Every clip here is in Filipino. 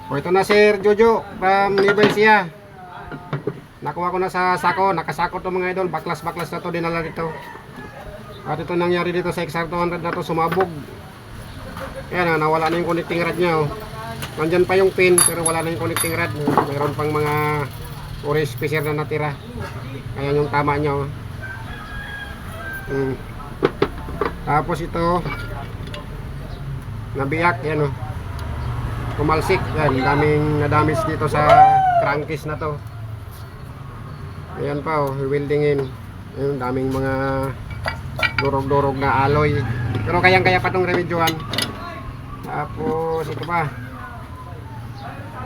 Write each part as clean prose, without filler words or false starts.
O ito na Sir Jojo from Nueva Ecija. Nakuha ko na sa sako, nakasako to mga idol. Baklas-baklas na to dinala dito. At ito nangyari dito sa XR200 na to, sumabog. Ayan, nawala na yung connecting rod nya. Nandyan pa yung pin pero wala na yung connecting rod. Mayroon pang mga orange spacer na natira. Ayan yung tama nya. Tapos ito nabiyak, yan kumalsik, yan, daming na-damage dito sa crankcase na to. Ayan pa weldingin. Yung daming mga durog-durog na alloy. Pero kayang-kaya pa tong remedyohan. Tapos ito pa.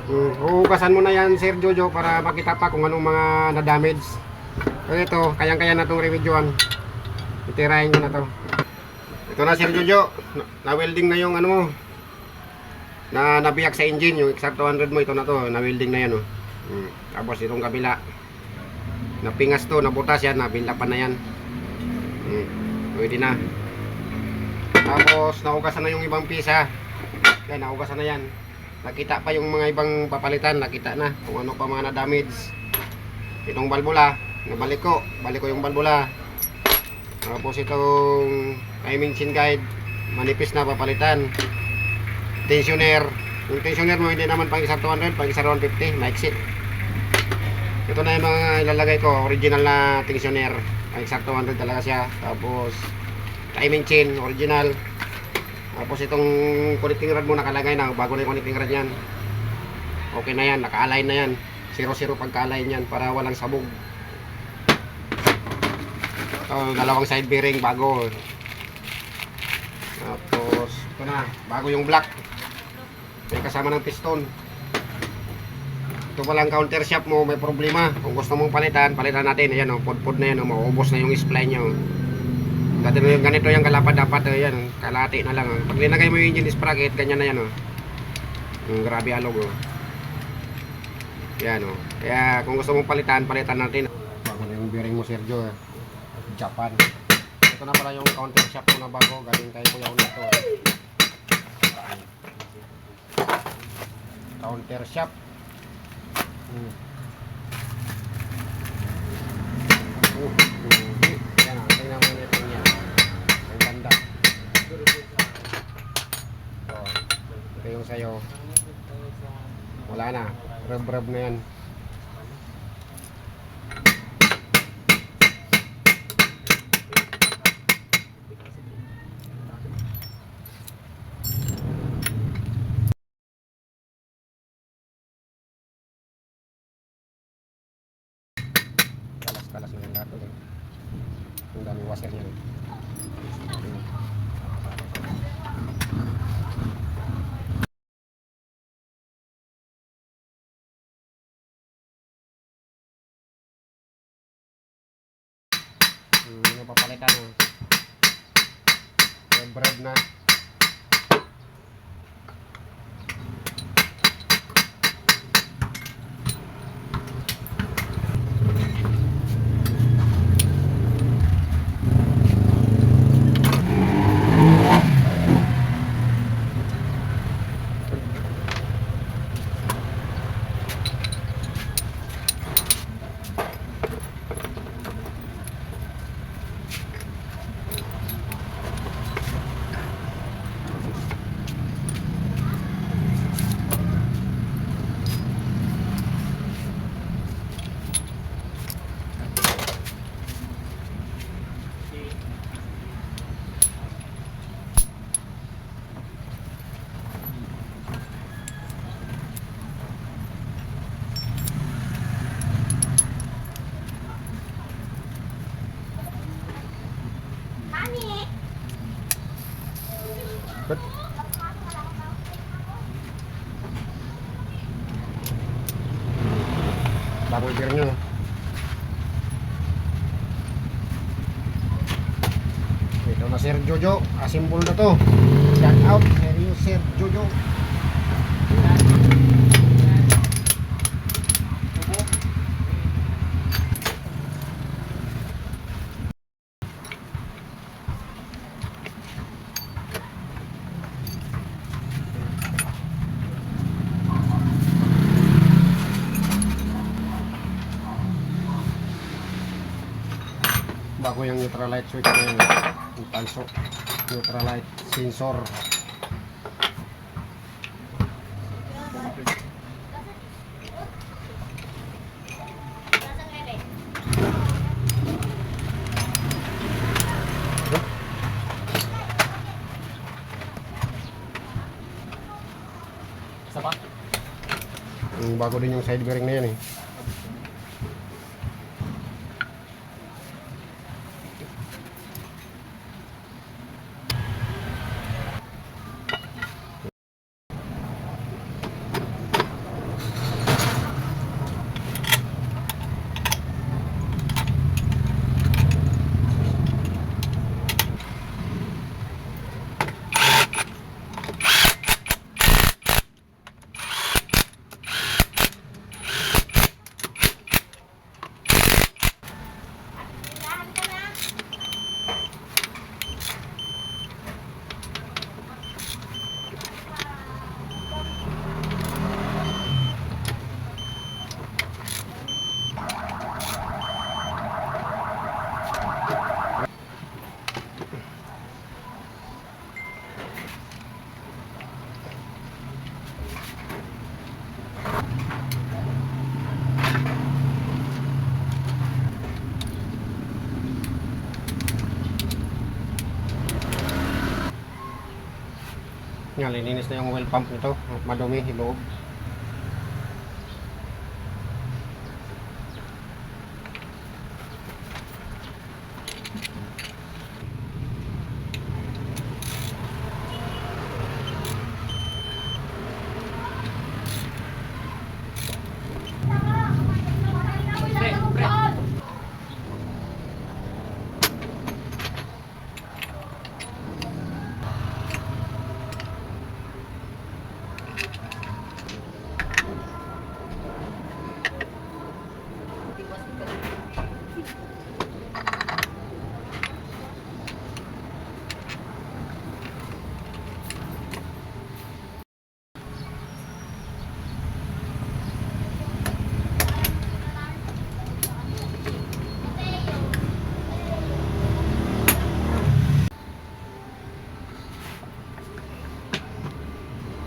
Huhugasan mo na yan Sir Jojo para makita pa kung anong mga na-damage. So ito, kayang-kaya na tong remedyohan. Itirahin ko na to. Ito na Sir Jojo, na-welding na yung ano mo, na nabiyak sa engine, yung XR200 mo, ito na to, na-welding na yan Tapos itong kabila, napingas to, nabutas yan, nabilapan na yan. Pwede na. Tapos naugasan na yung ibang pisa. Yan, naugasan na yan. Nakita pa yung mga ibang papalitan, nakita na kung ano pa mga na-damage. Itong balbula, balik ko yung balbula. Tapos itong timing chain guide, manipis na, papalitan. Tensioner, yung tensioner mo hindi naman pang isang 200, pang isang 150, na-exit. Ito na yung mga ilalagay ko, original na tensioner, pang isang 200 talaga siya. Tapos timing chain, original. Tapos itong connecting rod mo nakalagay na, bago na yung connecting rod yan. Okay na yan, naka-align na yan. 0-0 pagka-align yan para walang sabog. Dalawang side bearing bago. Tapos ito na, bago yung block. May kasama ng piston. Ito palang counter shaft mo, may problema. Kung gusto mong palitan natin. Ayan pod-pod na yan, mauubos na yung spline nyo. Dati yung ganito yung kalapad dapat, ayan, kalati na lang. Pag linagay mo yung engine sprocket, ganyan na yan grabe alog Yan Kaya kung gusto mong palitan natin. Bago na yung bearing mo Sergio Japan. Ito na pala yung counter shaft mo na bago, galing kay Kuya Una to. Counter shaft. Yan tingnan mo nito niya. Ang ganda. Ito yung sayo. Wala na, rub na yan. Kalas na yung lahat yung daming washer niya yung papalitan rub na. But bagong beer nyo. Ito na Sir Jojo, assemble na to. Shout out Sir Jojo. bago yung neutralite switch na yun. Yung tanso. Neutralite sensor. Isa pa? Yung bago din yung side bearing na yan eh. Yan, lininis na yung oil pump nito. Madumi, loob.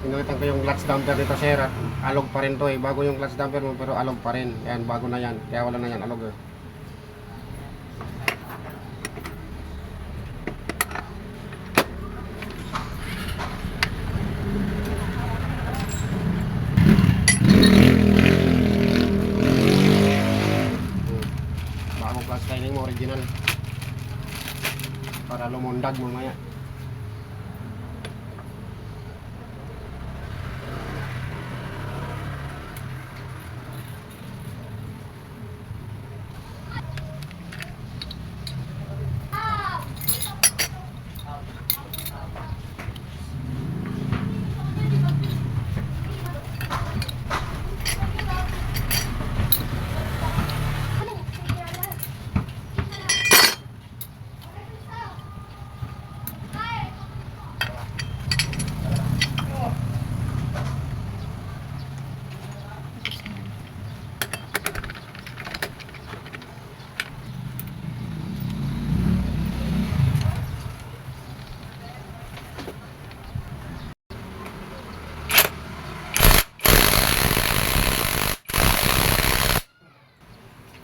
Pinakita ko yung clutch damper dito, sir. Alog pa rin to eh. Bago yung clutch damper mo pero alog pa rin. Yan, bago na yan. Kaya wala na yan, alog eh. Bagong clutch lining mo, original. Para lumundag mamaya.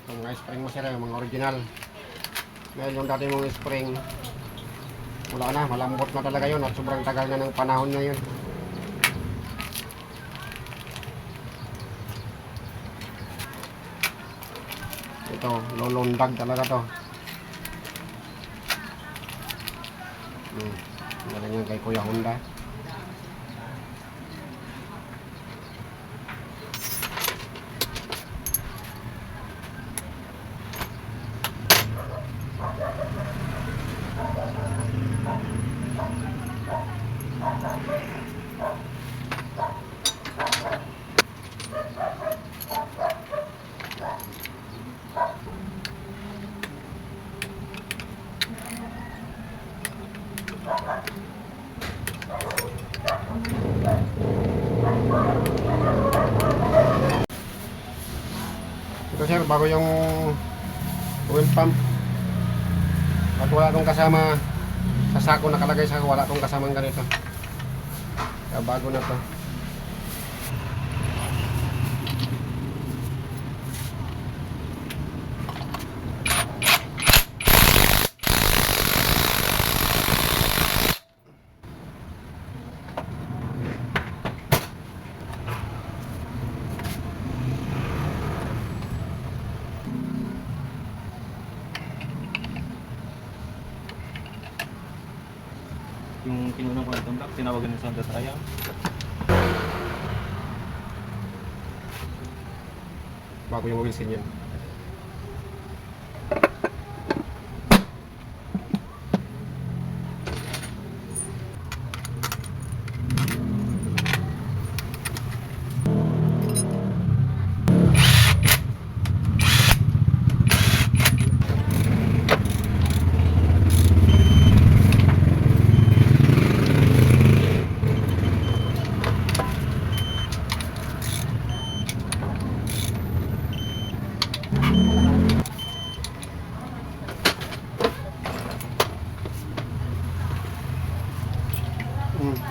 Mga spring mo, sir, yung mga original. Dahil yung dati mong spring, wala na, malambot na talaga yun at sobrang tagal na ng panahon na yun. Ito, lolondag talaga to. Galing yan kay Kuya Honda. Ito, sir, bago yung oil pump. At wala tong kasama sa sako, nakalagay sa wala tong kasamang ganito. Kaya bago na to. Yung kinunang ko na itong block, tinawagan ng Santa Traya. Bago yung Wilson yan.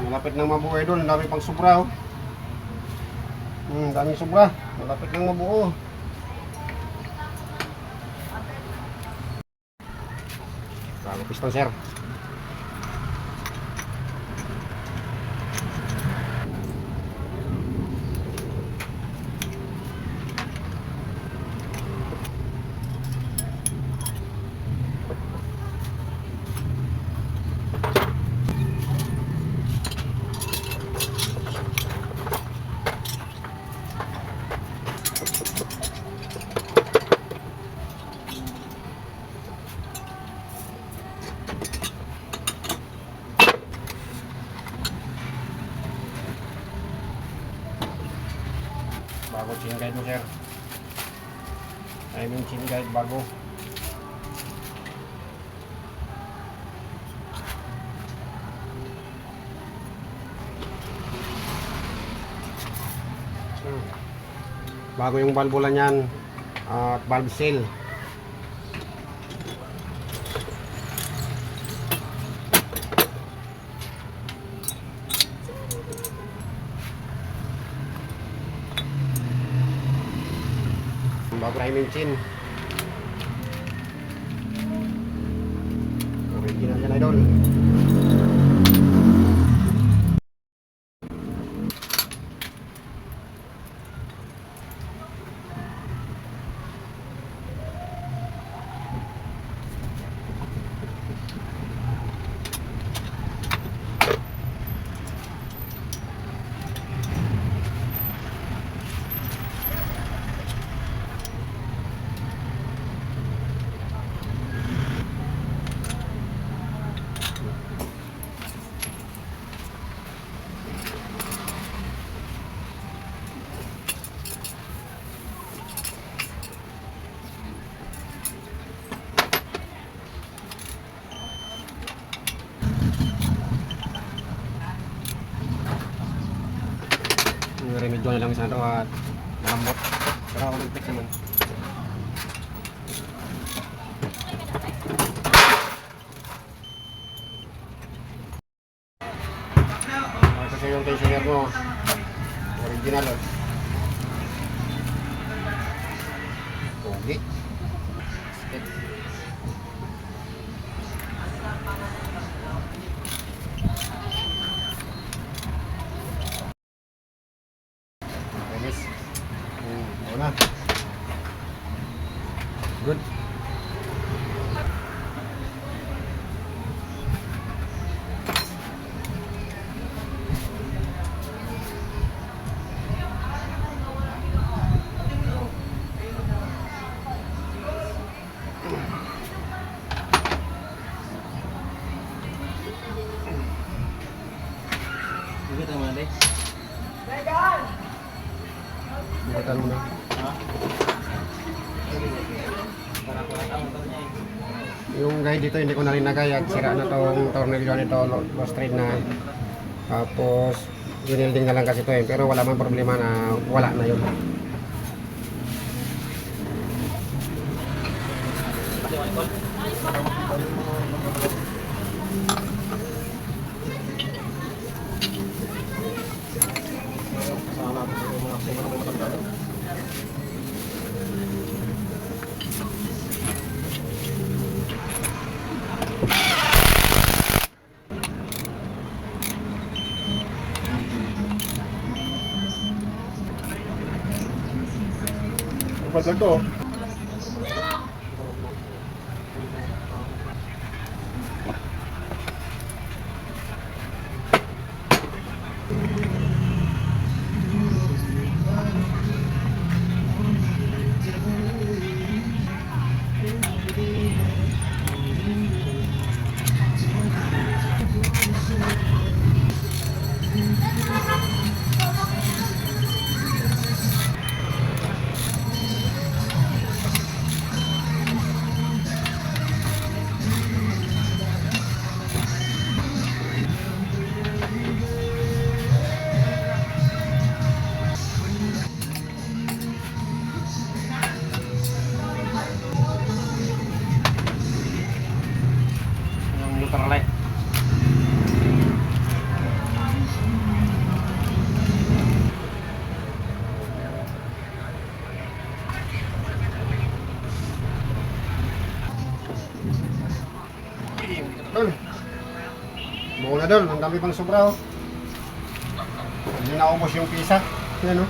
Malapit nang mabuo idol, ang dami pang sobra oh. Daming sobra, malapit nang mabuo. Bago piston sir. Bago chain guide mo sir. I mean chain guide bago. Bago yung valvula niyan at valve seal. Bago timing chain. Original yan idol. Remedyo na lang sa ito at malambot. Pero ako mag-fix naman. Kasi yung tensioner mo original oh. Pogi. Na. Good. Dito naman deh. Bukan mo na. Yung guide dito hindi ko na rin nagay at sira na tong tornilyo nito, lost thread na. Tapos ginilding na lang kasi ito eh, pero wala man problema na wala na yun. Sana po yung mga sima ng mga matanda. Upat lang to. Yung motor ulit. Dol. Buo na dol, ang dami pang sobra oh. Hindi na ubos yung pisa. Yan oh.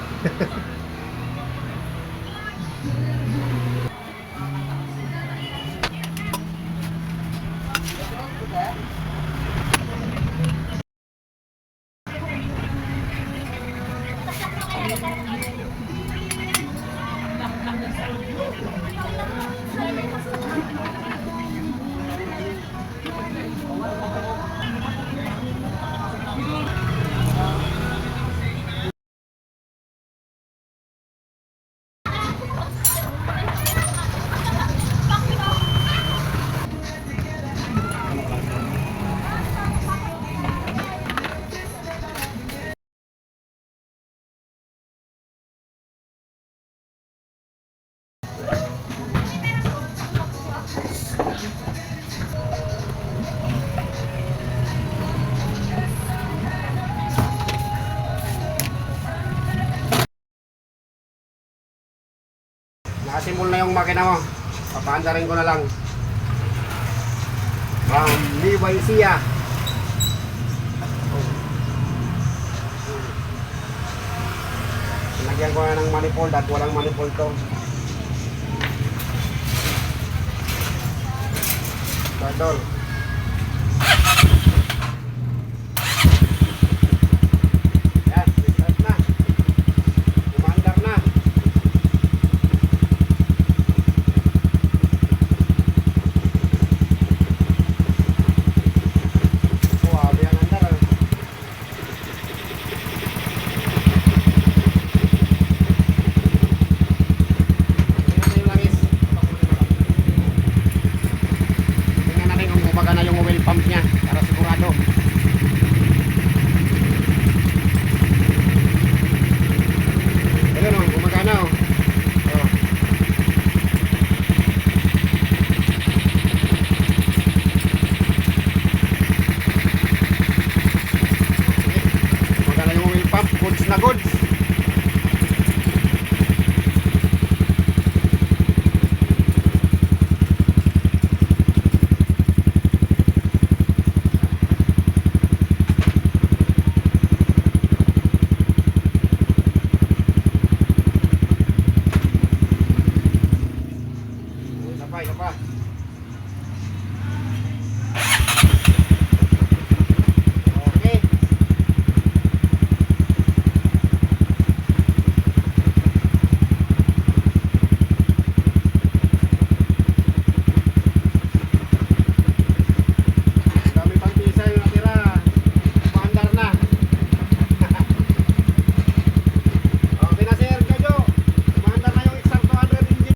Nakasimul na yung makina mo. Papaanda rin ko na lang. From Liwaisia. Lagyan ko na ng manifold at walang manifold to. Tadol.